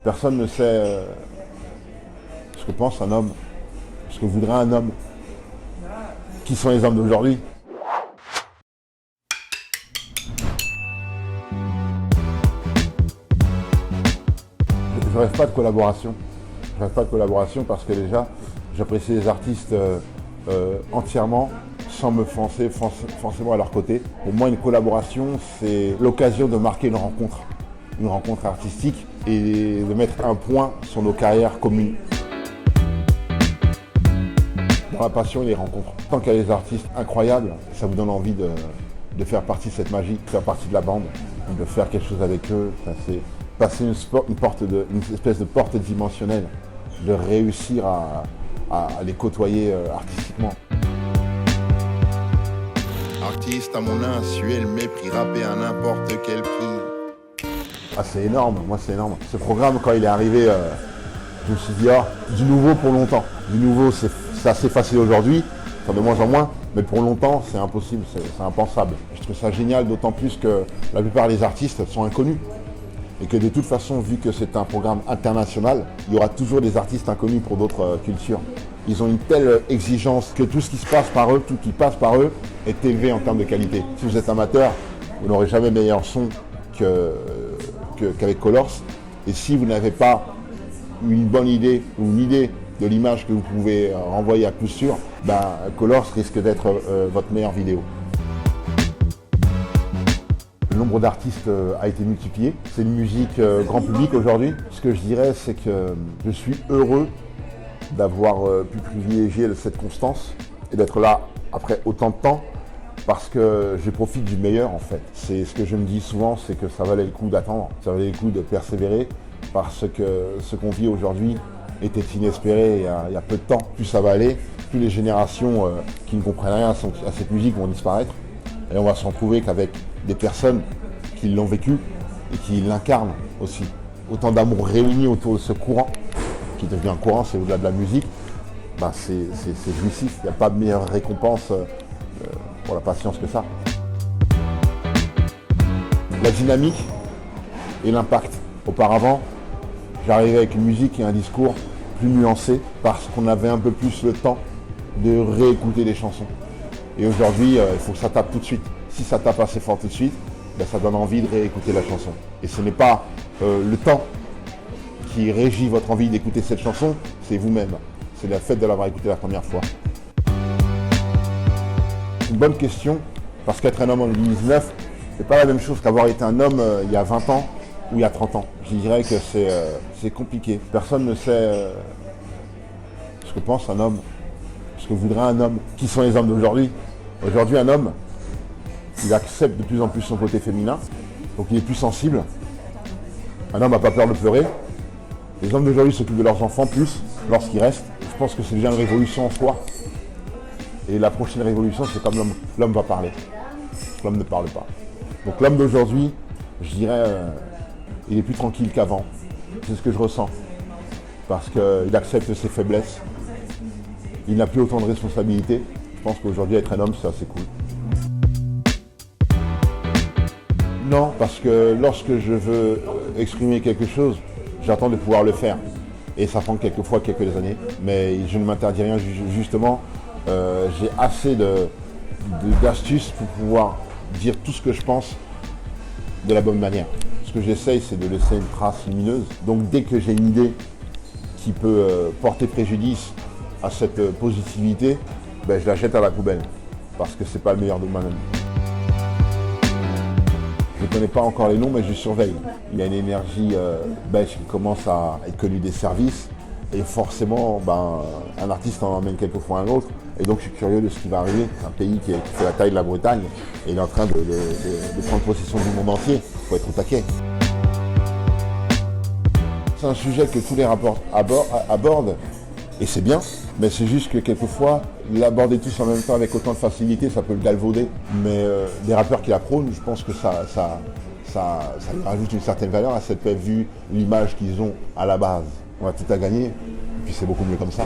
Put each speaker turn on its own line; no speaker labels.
Personne ne sait ce que pense un homme, ce que voudrait un homme. Qui sont les hommes d'aujourd'hui? Je rêve pas de collaboration. Je rêve pas de collaboration parce que déjà, j'apprécie les artistes entièrement sans me foncer forcément à leur côté. Pour moi, une collaboration, c'est l'occasion de marquer une rencontre artistique et de mettre un point sur nos carrières communes. Dans la passion et les rencontres. Tant qu'il y a des artistes incroyables, ça vous donne envie de faire partie de cette magie, de faire partie de la bande, de faire quelque chose avec eux. Ça, c'est passer une espèce de porte dimensionnelle, de réussir à les côtoyer artistiquement.
Artiste à mon insu et le mépris, rapper à n'importe quel prix.
Ah, c'est énorme, moi c'est énorme. Ce programme, quand il est arrivé, je me suis dit, du nouveau pour longtemps. Du nouveau, c'est assez facile aujourd'hui, enfin de moins en moins, mais pour longtemps, c'est impossible, c'est impensable. Je trouve ça génial, d'autant plus que la plupart des artistes sont inconnus. Et que de toute façon, vu que c'est un programme international, il y aura toujours des artistes inconnus pour d'autres cultures. Ils ont une telle exigence que tout ce qui se passe par eux, tout qui passe par eux, est élevé en termes de qualité. Si vous êtes amateur, vous n'aurez jamais meilleur son qu'avec Colors. Et si vous n'avez pas une bonne idée ou une idée de l'image que vous pouvez renvoyer à coup sûr, Colors risque d'être votre meilleure vidéo. Le nombre d'artistes a été multiplié. C'est une musique grand public aujourd'hui. Ce que je dirais, c'est que je suis heureux d'avoir pu privilégier cette constance et d'être là après autant de temps parce que je profite du meilleur en fait. C'est ce que je me dis souvent, c'est que ça valait le coup d'attendre, ça valait le coup de persévérer parce que ce qu'on vit aujourd'hui était inespéré il y a peu de temps. Plus ça va aller, plus les générations qui ne comprennent rien à cette musique vont disparaître et on va se retrouver qu'avec des personnes qui l'ont vécu et qui l'incarnent aussi. Autant d'amour réuni autour de ce courant, qui devient un courant, c'est au-delà de la musique, c'est jouissif. Il n'y a pas de meilleure récompense pour la patience que ça. La dynamique et l'impact. Auparavant, j'arrivais avec une musique et un discours plus nuancé parce qu'on avait un peu plus le temps de réécouter les chansons. Et aujourd'hui, il faut que ça tape tout de suite. Si ça tape assez fort tout de suite, ça donne envie de réécouter la chanson. Et ce n'est pas le temps qui régit votre envie d'écouter cette chanson, c'est vous-même. C'est le fait de l'avoir écoutée la première fois. C'est une bonne question, parce qu'être un homme en 2019, c'est pas la même chose qu'avoir été un homme il y a 20 ans ou il y a 30 ans. Je dirais que c'est compliqué. Personne ne sait ce que pense un homme, ce que voudrait un homme. Qui sont les hommes d'aujourd'hui? Aujourd'hui, un homme, il accepte de plus en plus son côté féminin, donc il est plus sensible. Un homme n'a pas peur de pleurer. Les hommes d'aujourd'hui s'occupent de leurs enfants plus lorsqu'ils restent. Je pense que c'est déjà une révolution en soi. Et la prochaine révolution, c'est comme l'homme va parler. L'homme ne parle pas. Donc l'homme d'aujourd'hui, je dirais, il est plus tranquille qu'avant. C'est ce que je ressens. Parce qu'il accepte ses faiblesses. Il n'a plus autant de responsabilités. Je pense qu'aujourd'hui, être un homme, c'est assez cool. Non, parce que lorsque je veux exprimer quelque chose, j'attends de pouvoir le faire. Et ça prend quelquefois quelques années. Mais je ne m'interdis rien, justement. J'ai assez d'astuces pour pouvoir dire tout ce que je pense de la bonne manière. Ce que j'essaye, c'est de laisser une trace lumineuse. Donc dès que j'ai une idée qui peut porter préjudice à cette positivité, je la jette à la poubelle. Parce que c'est pas le meilleur de moi-même. Je ne connais pas encore les noms, mais je surveille. Il y a une énergie belge qui commence à être connue des services. Et forcément, un artiste en emmène quelquefois un autre. Et donc je suis curieux de ce qui va arriver. C'est un pays qui fait la taille de la Bretagne. Et il est en train de prendre possession du monde entier. Il faut être au taquet. C'est un sujet que tous les rapports abordent. Et c'est bien. Mais c'est juste que quelquefois, l'aborder tous en même temps avec autant de facilité, ça peut le galvauder. Mais les rappeurs qui la prônent, je pense que ça lui rajoute une certaine valeur à cette vue, l'image qu'ils ont à la base. On a tout à gagner, et puis c'est beaucoup mieux comme ça.